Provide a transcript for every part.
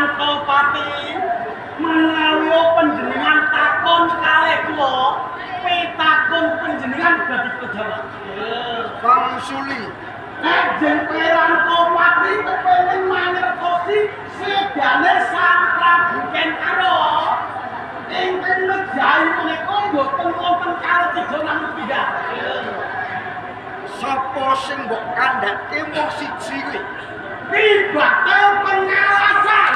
Antopati menawi panjenengan takon kalih kula pitakon panjenengan badhe kejawab. Kang Suli Kanjeng Antopati kepengin mangertosi sedane Sang Prabu Kentaro ingkang ngejahi menika mboten wonten kalih namung pindah. sapa sing mbok kandhake mung siji kuwi Tibakel pengalasan.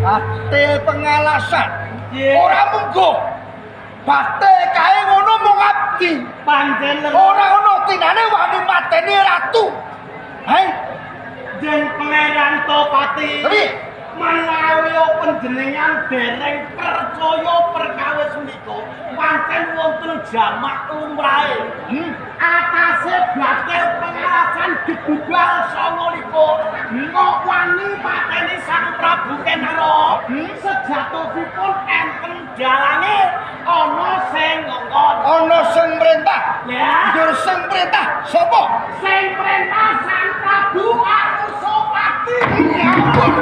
Batil pengalasan ora munggo bate kae ngono mung abdi Panjenengan ora ono tinane wani mateni ratu hei Jeng Pangeran Topati tapi menawi panjenengan dereng percaya perkawis menika pancen wonten jamak lumrahe atase batil pengalasan gedubal 29 kok wani pateni Sang Prabu Kentaro sejatosipun enten dalange ana sing ngongkon ono sing merintah ya ndur sing perintah sapa sing perintah Sang Prabu Anusapati ya ampun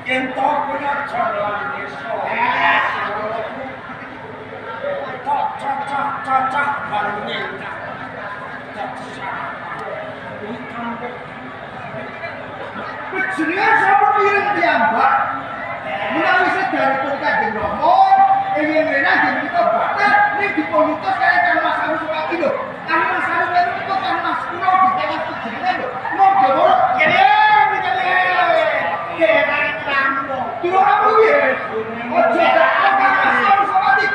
Entok benar jalan desa. Cocok barangnya. Jenengan sapa piring piyambak menawi sedaripun Kanjeng Rama ingin menah menika batal ning dipunutus kaya Kang Mas Anu Supati lho Kang Mas Anu menika Kang Mas kula ditekan jenengan lho monggo monggo Dua kamu ya? Ojo Kang Mas Anu Supati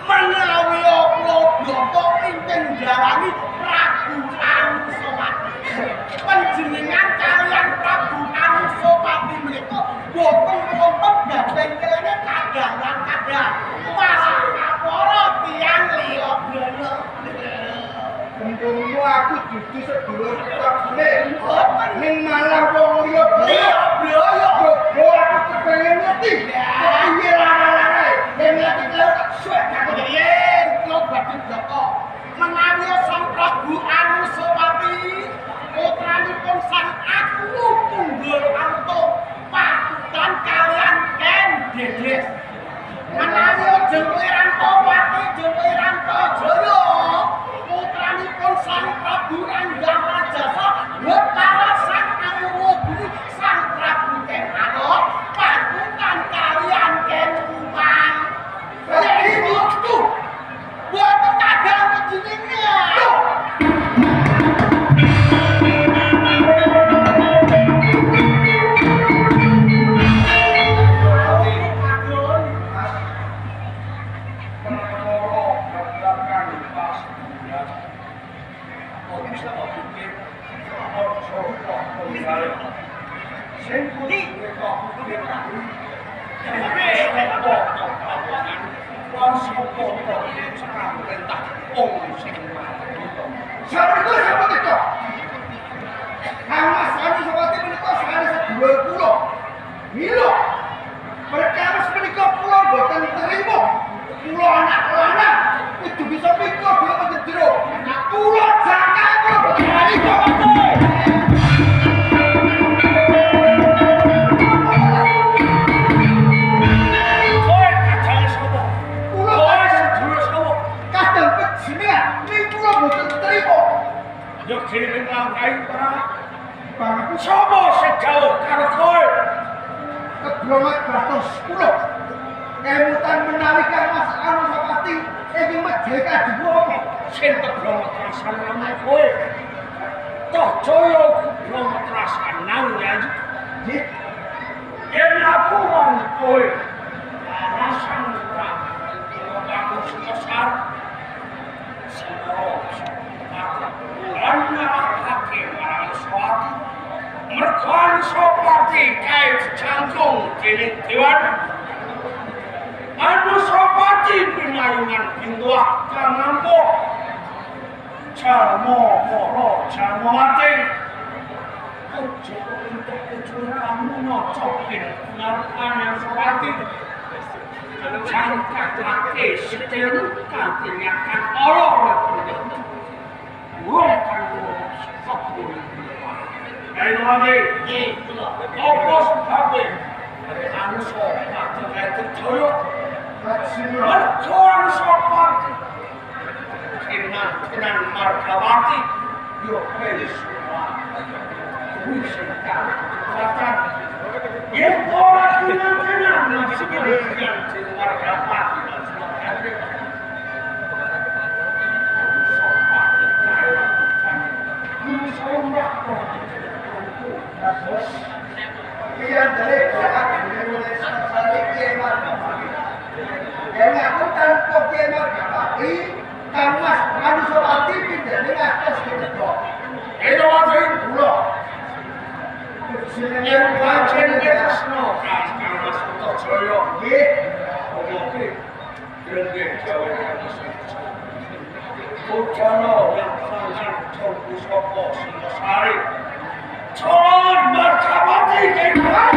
Menawi Lodoko ingkang njalani Prabu Anusapati. Panjenengan kalian Prabu Anusapati menika boten wonten gandeng kelene kadang-kadang. Malah kaporo tiyang liya brana. Untungmu aku dudu sedulur takune. Ning malah wong liya Brana. Kok aku kepengen ngerti. Piye larane? Yen lagi karo tak suwek aku Yen kula badhe Joko menawi Sang Prabu Anusapati putranipun Sang Aku Tunggul Anto patutan kalian Ken Dedes menawi Jeng Wirantopati Jeng Wirantojaya putranipun Sang Prabu Endah Rajasa Betara Sang Anurwodini Sang Prabu Kentaro patutan kalian Ken Umang. Jadi itu buat kadang begininya. Siapa itu? Kang Mas Anu Supati menika sakjane sedulur kula. Mila perkawis menika kula boten trima. Kula anak lanang kudu bisa pikir dhewe menjero. Nek kula jangka kula boten trima. Yo kene nang kae para bangku sapa sejauh karo kowe Kebrongat batos kula. Kemutan menawi Kang Mas Anu Supati ingin medheka diwono. sing keblongot rasane kowe. Toh joyo keblongot rasane ya. Nggih. Yen aku wong kowe. Rasane ora. Aku sesar. Sing merkon sopati kait cangkung kini tiwan anu sopati pinayungan pintuah kangampo calmo moro calmo mati ojo untuk kecurangan ngocokin ngarepane sopati cangkat laki seteru kantinyakan Allah wong kanggo sepuluh ayo lagi opos kabeh anu sopat kaya toyo merkon sopat kinan markawati yo semua wisata katan yen ora kinan nasi kinan markawati Iya, jadi yang aku tanpa kiamat tapi kamas anu sopati pindah di atas kita. Itu masih pulau. Yang Pancen kita snow kamas untuk joyo. Oke. Gede jawa kamas. Bujano yang sangat tunggu sopo Singosari. Colon berkabati kehidupan.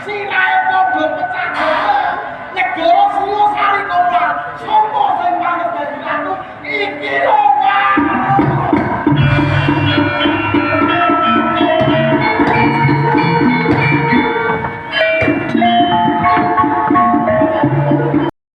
Sirahe padha pecah negara Singosari kok sopo